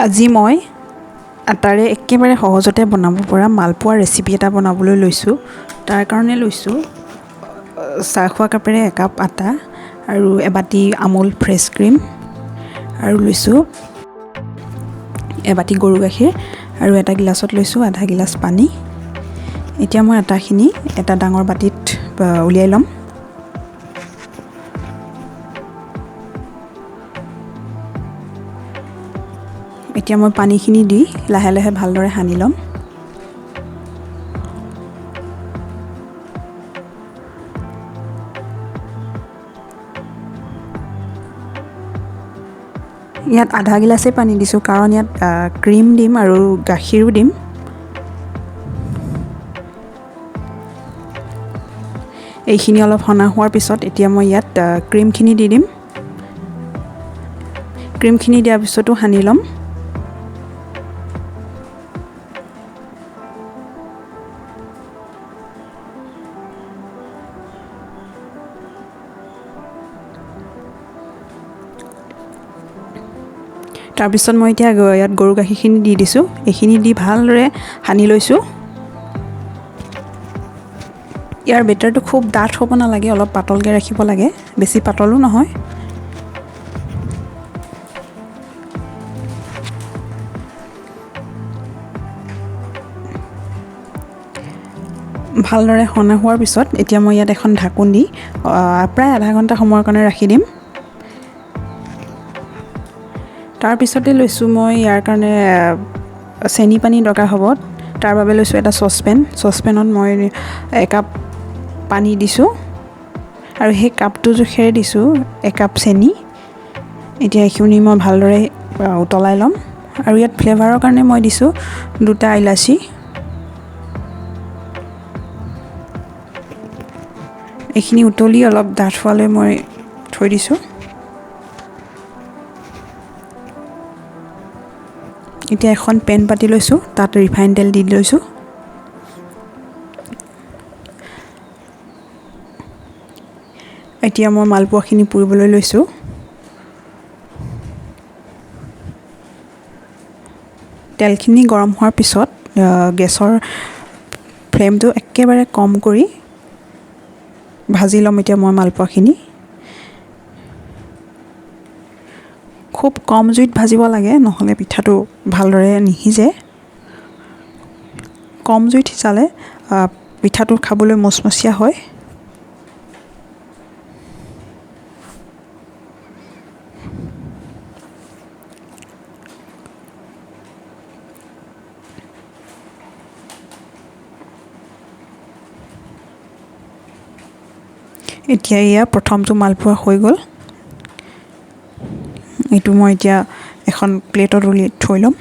আজি মই আটাৰে একেবাৰে সহজতে বনাব পৰা মালপোৱা ৰেচিপি এটা বনাবলৈ লৈছোঁ। তাৰ কাৰণে লৈছোঁ চাহ খোৱা কাপেৰে একাপ আটা আৰু এবাটি আমুল ফ্ৰেছ ক্ৰীম আৰু লৈছোঁ এবাটি গৰু গাখীৰ আৰু এটা গিলাচত লৈছোঁ আধা গিলাচ পানী। এতিয়া মই আটাখিনি এটা ডাঙৰ বাটিত উলিয়াই ল'ম। এতিয়া মই পানীখিনি দি লাহে লাহে ভালদৰে সানি ল'ম। ইয়াত আধা গিলাচে পানী দিছোঁ কাৰণ ইয়াত ক্ৰীম দিম আৰু গাখীৰো দিম। এইখিনি অলপ সনা হোৱাৰ পিছত এতিয়া মই ইয়াত ক্ৰীমখিনি দি দিম। ক্ৰীমখিনি দিয়াৰ পিছতো সানি ল'ম। তাৰপিছত মই এতিয়া ইয়াত গৰু গাখীৰখিনি দি দিছোঁ। এইখিনি দি ভালদৰে সানি লৈছোঁ। ইয়াৰ বেটাৰটো খুব ডাঠ হ'ব নালাগে, অলপ পাতলকৈ ৰাখিব লাগে, বেছি পাতলো নহয়। ভালদৰে সনা হোৱাৰ পিছত এতিয়া মই ইয়াত এখন ঢাকোন দি প্ৰায় আধা ঘণ্টা সময়ৰ কাৰণে ৰাখি দিম। তাৰপিছতে লৈছোঁ মই ইয়াৰ কাৰণে চেনি পানী দৰকাৰ হ'ব। তাৰ বাবে লৈছোঁ এটা চচপেনত মই একাপ পানী দিছোঁ আৰু সেই কাপটো জোখেৰে দিছোঁ একাপ চেনি। এতিয়া এইখিনি মই ভালদৰে উতলাই ল'ম আৰু ইয়াত ফ্লেভাৰৰ কাৰণে মই দিছোঁ 2টা ইলাচি। এইখিনি উতলি অলপ ডাঠ হোৱালৈ মই থৈ দিছোঁ। এতিয়া এখন পেন পাতি লৈছোঁ, তাত ৰিফাইন তেল দি লৈছোঁ। এতিয়া মই মালপোৱাখিনি পুৰিবলৈ লৈছোঁ। তেলখিনি গৰম হোৱাৰ পিছত গেছৰ ফ্লেমটো একেবাৰে কম কৰি ভাজি ল'ম। এতিয়া মই মালপোৱাখিনি খুব কম জুইত ভাজিব লাগে, নহ'লে পিঠাটো ভালদৰে নিসিজে। কম জুইত সিজালে পিঠাটো খাবলৈ মচমচীয়া হয়। এতিয়া এয়া প্ৰথমটো মালপোৱা হৈ গ'ল। এইটো মই এতিয়া এখন প্লেটত উলিয়াই থৈ ল'ম।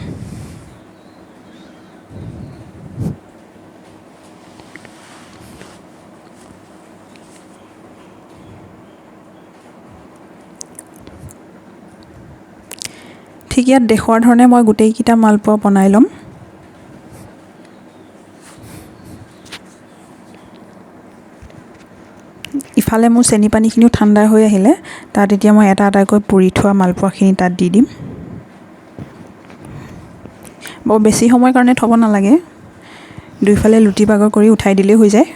ঠিক ইয়াত দেখুৱাৰ ধৰণে মই গোটেইকেইটা মালপোৱা বনাই ল'ম। ইফালে মোৰ চেনি পানীখিনিও ঠাণ্ডা হৈ আহিলে, তাত এতিয়া মই এটা এটাকৈ পুৰি থোৱা মালপোৱাখিনি তাত দি দিম। বৰ বেছি সময়ৰ কাৰণে থ'ব নালাগে, দুইফালে লুটি বাগৰ কৰি উঠাই দিলেই হৈ যায়।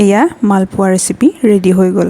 এয়া মালপোৱা ৰেচিপি ৰেডি হৈ গ'ল।